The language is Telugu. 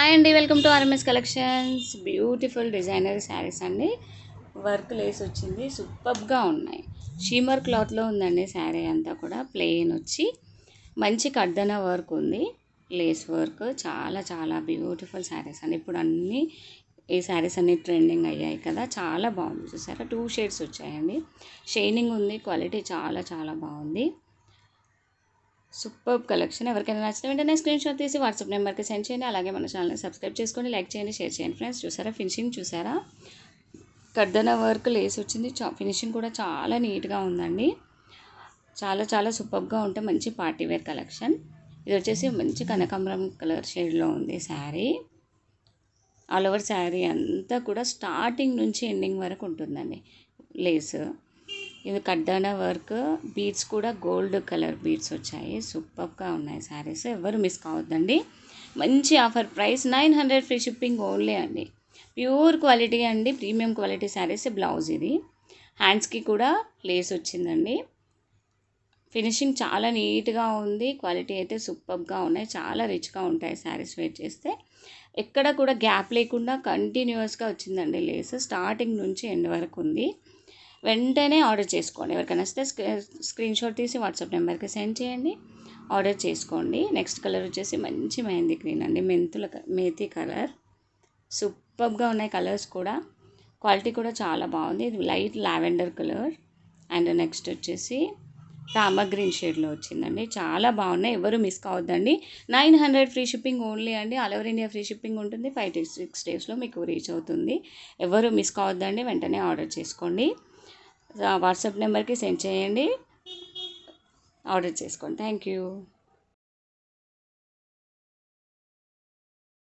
హాయ్ అండి, welcome to RMS collections. Beautiful designer saris అండి. వర్క్ లేస్ వచ్చింది, సూపర్గా ఉన్నాయి. షీమర్ క్లాత్లో ఉందండి శారీ అంతా కూడా. ప్లెయిన్ వచ్చి మంచి కడ్దన వర్క్ ఉంది, లేస్ వర్క్. చాలా చాలా బ్యూటిఫుల్ శారీస్ అండి. ఇప్పుడు ఈ శారీస్ అన్నీ ట్రెండింగ్ అయ్యాయి కదా, చాలా బాగుంది. చూసారా, 2 షేడ్స్ వచ్చాయండి. షైనింగ్ ఉంది, క్వాలిటీ చాలా చాలా బాగుంది. Super collection. ఎవరికైనా నచ్చిన వెంటనే స్క్రీన్ షాట్ తీసి వాట్సాప్ నెంబర్కి సెండ్ చేయండి. అలాగే మన ఛానల్ని సబ్స్క్రైబ్ చేసుకోండి, లైక్ చేయండి, షేర్ చేయండి. ఫ్రెండ్స్ చూసారా, ఫినిషింగ్ చూసారా, కడ్దన వర్క్ లేస్ వచ్చింది. ఫినిషింగ్ కూడా చాలా నీట్గా ఉందండి. చాలా చాలా సూపర్గా ఉంటే మంచి పార్టీ వేర్ కలెక్షన్. ఇది వచ్చేసి మంచి కనకాంబరం కలర్ షేడ్లో ఉంది శారీ. ఆల్ ఓవర్ శారీ అంతా కూడా స్టార్టింగ్ నుంచి ఎండింగ్ వరకు ఉంటుందండి లేస్. ఇది కడ్డాన వర్క్, బీడ్స్ కూడా గోల్డ్ కలర్ బీడ్స్ వచ్చాయి. సూపర్గా ఉన్నాయి శారీస్, ఎవరు మిస్ కావద్దండి. మంచి offer price 900 free shipping only అండి. ప్యూర్ క్వాలిటీ అండి, ప్రీమియం క్వాలిటీ శారీస్. బ్లౌజ్ ఇది, హ్యాండ్స్కి కూడా లేస్ వచ్చిందండి. ఫినిషింగ్ చాలా నీట్గా ఉంది, క్వాలిటీ అయితే సూపర్గా ఉన్నాయి. చాలా రిచ్గా ఉంటాయి శారీస్ వేర్ చేస్తే. ఎక్కడ కూడా గ్యాప్ లేకుండా కంటిన్యూస్గా వచ్చిందండి లేస్. స్టార్టింగ్ నుంచి ఎండ్ వరకు ఉంది. వెంటనే ఆర్డర్ చేసుకోండి. ఎవరికైనా వస్తే స్క్రీన్ షాట్ తీసి వాట్సాప్ నెంబర్కి సెండ్ చేయండి, ఆర్డర్ చేసుకోండి. నెక్స్ట్ కలర్ వచ్చేసి మంచి మెహందీ గ్రీన్ అండి, మేతి కలర్. సూపర్గా ఉన్నాయి కలర్స్ కూడా, క్వాలిటీ కూడా చాలా బాగుంది. ఇది light lavender colour. And next వచ్చేసి రామా గ్రీన్ షేడ్లో వచ్చిందండి. చాలా బాగున్నాయి, ఎవరు మిస్ కావద్దండి. 900 ఫ్రీ షిప్పింగ్ ఓన్లీ అండి. All over India free shipping ఉంటుంది. 5 to 6 డేస్లో మీకు రీచ్ అవుతుంది. ఎవరు మిస్ కావద్దండి, వెంటనే ఆర్డర్ చేసుకోండి. వాట్సాప్ నెంబర్కి సెండ్ చేయండి, ఆర్డర్ చేసుకోండి. Thank you.